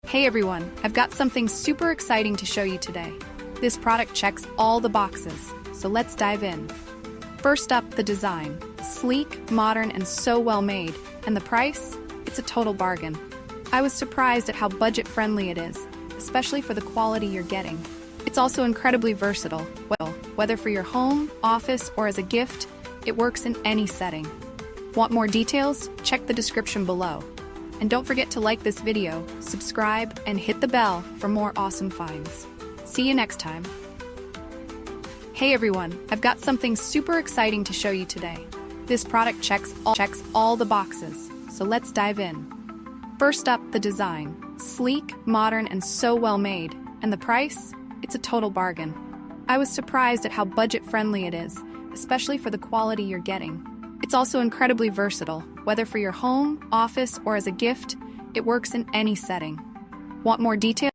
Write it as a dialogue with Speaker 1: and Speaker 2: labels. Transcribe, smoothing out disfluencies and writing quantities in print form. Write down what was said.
Speaker 1: Hey everyone, I've got something super exciting to show you today. This product checks all the boxes, so let's dive in. First up, the design. Sleek, modern, and so well made. And the price? It's a total bargain. I was surprised at how budget-friendly it is, especially for the quality you're getting. It's also incredibly versatile. Well, whether for your home, office, or as a gift, it works in any setting. Want more details? Check the description below. And don't forget to like this video, subscribe, and hit the bell for more awesome finds. See you next time. Hey everyone, I've got something super exciting to show you today. This product checks all the boxes, so let's dive in. First up, the design. Sleek, modern, and so well made. And the price? It's a total bargain. I was surprised at how budget-friendly it is, especially for the quality you're getting. It's also incredibly versatile. Whether for your home, office, or as a gift, it works in any setting. Want more details?